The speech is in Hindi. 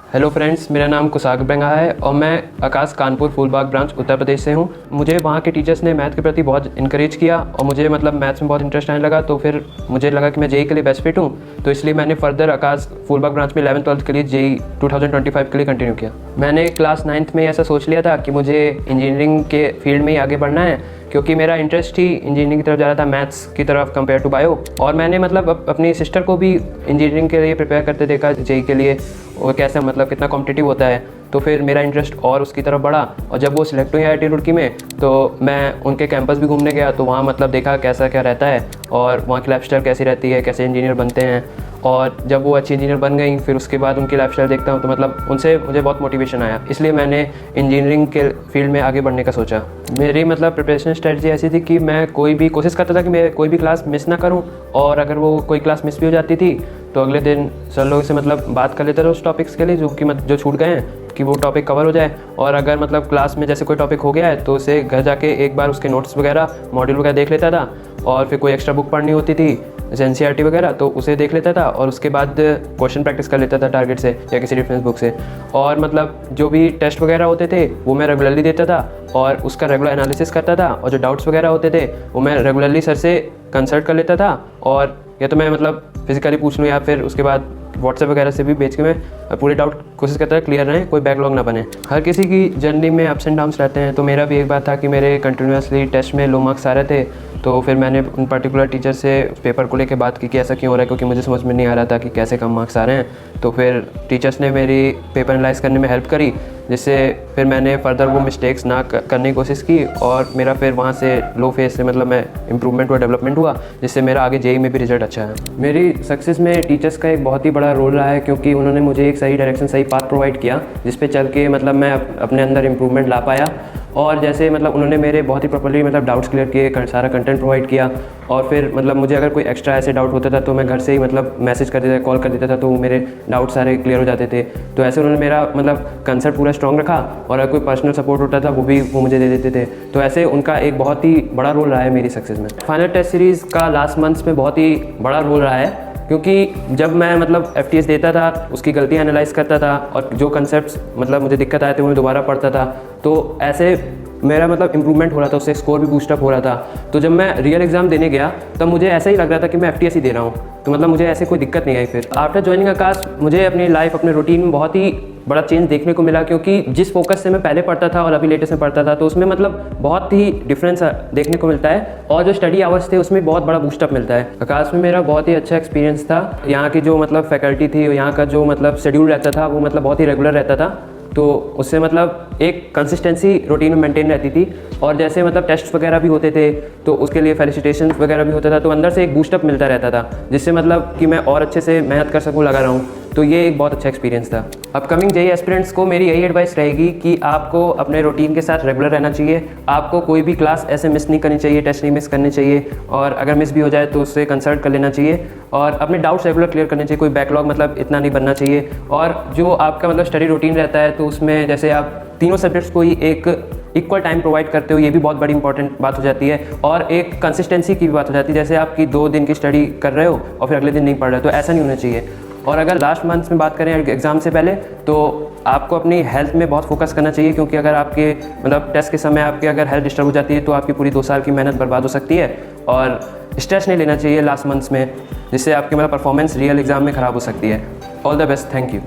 हेलो फ्रेंड्स, मेरा नाम कुसाग बेंगा है और मैं आकाश कानपुर फूलबाग ब्रांच उत्तर प्रदेश से हूँ। मुझे वहाँ के टीचर्स ने मैथ के प्रति बहुत इनकरेज किया और मुझे मैथ्स में बहुत इंटरेस्ट आने लगा। तो फिर मुझे लगा कि मैं जेई के लिए बेस्ट फिट हूँ, तो इसलिए मैंने फर्दर आकाश फूलबाग ब्रांच में 11th-12th के लिए जेई 2025 के लिए कंटिन्यू किया। मैंने क्लास 9th में ऐसा सोच लिया था कि मुझे इंजीनियरिंग के फील्ड में ही आगे बढ़ना है, क्योंकि मेरा इंटरेस्ट ही इंजीनियरिंग की तरफ जा रहा था, मैथ्स की तरफ कंपेयर टू बायो। और मैंने अपनी सिस्टर को भी इंजीनियरिंग के लिए प्रिपेयर करते देखा जेई के लिए, और कैसे कितना कॉम्पिटिटिव होता है। तो फिर मेरा इंटरेस्ट और उसकी तरफ बढ़ा और जब वो सिलेक्ट हुई IIT रुड़की में, तो मैं उनके कैंपस भी घूमने गया। तो वहाँ देखा कैसा क्या रहता है और वहाँ की लाइफस्टाइल कैसी रहती है, कैसे इंजीनियर बनते हैं। और जब वो अच्छी इंजीनियर बन गई, फिर उसके बाद उनकी लाइफस्टाइल देखता हूँ तो उनसे मुझे बहुत मोटिवेशन आया। इसलिए मैंने इंजीनियरिंग के फील्ड में आगे बढ़ने का सोचा। मेरी प्रिपरेशन स्ट्रेटजी ऐसी थी कि मैं कोई भी कोशिश करता था कि मैं कोई भी क्लास मिस ना करूँ, और अगर वो कोई क्लास मिस भी हो जाती थी तो अगले दिन सर लोगों से बात कर लेते थे उस टॉपिक्स के लिए जो छूट गए हैं, कि वो टॉपिक कवर हो जाए। और अगर क्लास में जैसे कोई टॉपिक हो गया है तो उसे घर जाके एक बार उसके नोट्स वगैरह मॉड्यूल वगैरह देख लेता था। और फिर कोई एक्स्ट्रा बुक पढ़नी होती थी जैसे NCERT वगैरह, तो उसे देख लेता था और उसके बाद क्वेश्चन प्रैक्टिस कर लेता था टारगेट से या किसी रेफरेंस बुक से। और जो भी टेस्ट वगैरह होते थे वो मैं रेगुलरली देता था और उसका रेगुलर एनालिसिस करता था। और जो डाउट्स वगैरह होते थे वो मैं रेगुलरली सर से कंसल्ट कर लेता था, और या तो मैं फिजिकली पूछ लूँ या फिर उसके बाद व्हाट्सएप वगैरह से भी भेज के मैं पूरे डाउट कोशिश करता था क्लियर रहें, कोई बैकलॉग ना बने। हर किसी की जर्नी में अप्स एंड डाउन्स रहते हैं, तो मेरा भी एक बात था कि मेरे कंटिन्यूसली टेस्ट में लो मार्क्स आ रहे थे। तो फिर मैंने उन पर्टिकुलर टीचर से पेपर को लेकर बात की कि ऐसा क्यों हो रहा है, क्योंकि मुझे समझ में नहीं आ रहा था कि कैसे कम मार्क्स आ रहे हैं। तो फिर टीचर्स ने मेरी पेपर एनालाइज करने में हेल्प करी, जिससे फिर मैंने फर्दर वो मिस्टेक्स ना करने की कोशिश की और मेरा फिर वहाँ से लो फेस से मैं इम्प्रूवमेंट हुआ, डेवलपमेंट हुआ, जिससे मेरा आगे जेई में भी रिजल्ट अच्छा है। मेरी सक्सेस में टीचर्स का एक बहुत ही बड़ा रोल रहा है, क्योंकि उन्होंने मुझे एक सही डायरेक्शन, सही पाथ प्रोवाइड किया, जिस पे चल के मैं अपने अंदर इम्प्रूवमेंट ला पाया। और जैसे उन्होंने मेरे बहुत ही प्रॉपर्ली डाउट्स क्लियर किए, सारा कंटेंट प्रोवाइड किया। और फिर मुझे अगर कोई एक्स्ट्रा ऐसे डाउट होता था तो मैं घर से ही मैसेज कर देता, कॉल कर देता था, तो मेरे डाउट सारे क्लियर हो जाते थे। तो ऐसे उन्होंने मेरा कंसेप्ट पूरा स्ट्रॉन्ग रखा, और अगर कोई पर्सनल सपोर्ट होता था वो मुझे दे देते थे। तो ऐसे उनका एक बहुत ही बड़ा रोल रहा है मेरी सक्सेस में। फाइनल टेस्ट सीरीज़ का लास्ट मंथ्स में बहुत ही बड़ा रोल रहा है, क्योंकि जब मैं FTS देता था, उसकी गलतियाँ एनालाइज करता था, और जो कंसेप्ट्स मुझे दिक्कत आए थे वो मैं दोबारा पढ़ता था। तो ऐसे मेरा इम्प्रूवमेंट हो रहा था, उससे स्कोर भी बूस्टअप हो रहा था। तो जब मैं रियल एग्जाम देने गया तब मुझे ऐसा ही लग रहा था कि मैं FTS ही दे रहा हूँ, तो मुझे ऐसे कोई दिक्कत नहीं आई। फिर आफ्टर ज्वाइनिंग आकाश मुझे अपनी लाइफ, अपने रूटीन में बहुत ही बड़ा चेंज देखने को मिला, क्योंकि जिस फोकस से मैं पहले पढ़ता था और अभी लेटेस्ट में पढ़ता था, तो उसमें बहुत ही डिफरेंस देखने को मिलता है। और जो स्टडी आवर्स थे उसमें बहुत बड़ा बूस्टअप मिलता है। आकाश में मेरा बहुत ही अच्छा एक्सपीरियंस था। यहाँ की जो फैकल्टी थी, यहाँ का जो शेड्यूल रहता था वो बहुत ही रेगुलर रहता था, तो उससे एक कंसिस्टेंसी रूटीन में मेंटेन रहती थी। और जैसे टेस्ट वगैरह भी होते थे तो उसके लिए फेलिसिटेशन वगैरह भी होता था, तो अंदर से एक बूस्टअप मिलता रहता था, जिससे कि मैं और अच्छे से मेहनत कर सकूँ, लगा रहा हूँ। तो ये एक बहुत अच्छा एक्सपीरियंस था। अपकमिंग जेई एस्पिरेंट्स को मेरी यही एडवाइस रहेगी कि आपको अपने रूटीन के साथ रेगुलर रहना चाहिए। आपको कोई भी क्लास ऐसे मिस नहीं करनी चाहिए, टेस्ट नहीं मिस करने चाहिए, और अगर मिस भी हो जाए तो उससे कंसल्ट कर लेना चाहिए, और अपने डाउट्स रेगुलर क्लियर करने चाहिए। कोई बैकलॉग इतना नहीं बनना चाहिए। और जो आपका स्टडी रूटीन रहता है, तो उसमें जैसे आप तीनों सब्जेक्ट्स को ही एक इक्वल टाइम प्रोवाइड करते हो, ये भी बहुत बड़ी इंपॉर्टेंट बात हो जाती है। और एक कंसिस्टेंसी की भी बात हो जाती है, जैसे आपकी 2 दिन की स्टडी कर रहे हो और फिर अगले दिन नहीं पढ़ रहे हो, तो ऐसा नहीं होना चाहिए। और अगर लास्ट मंथ्स में बात करें एग्ज़ाम से पहले, तो आपको अपनी हेल्थ में बहुत फोकस करना चाहिए, क्योंकि अगर आपके टेस्ट के समय आपकी अगर हेल्थ डिस्टर्ब हो जाती है तो आपकी पूरी 2 साल की मेहनत बर्बाद हो सकती है। और स्ट्रेस नहीं लेना चाहिए लास्ट मंथ्स में, जिससे आपकी परफॉर्मेंस रियल एग्ज़ाम में ख़राब हो सकती है। All the best, thank you.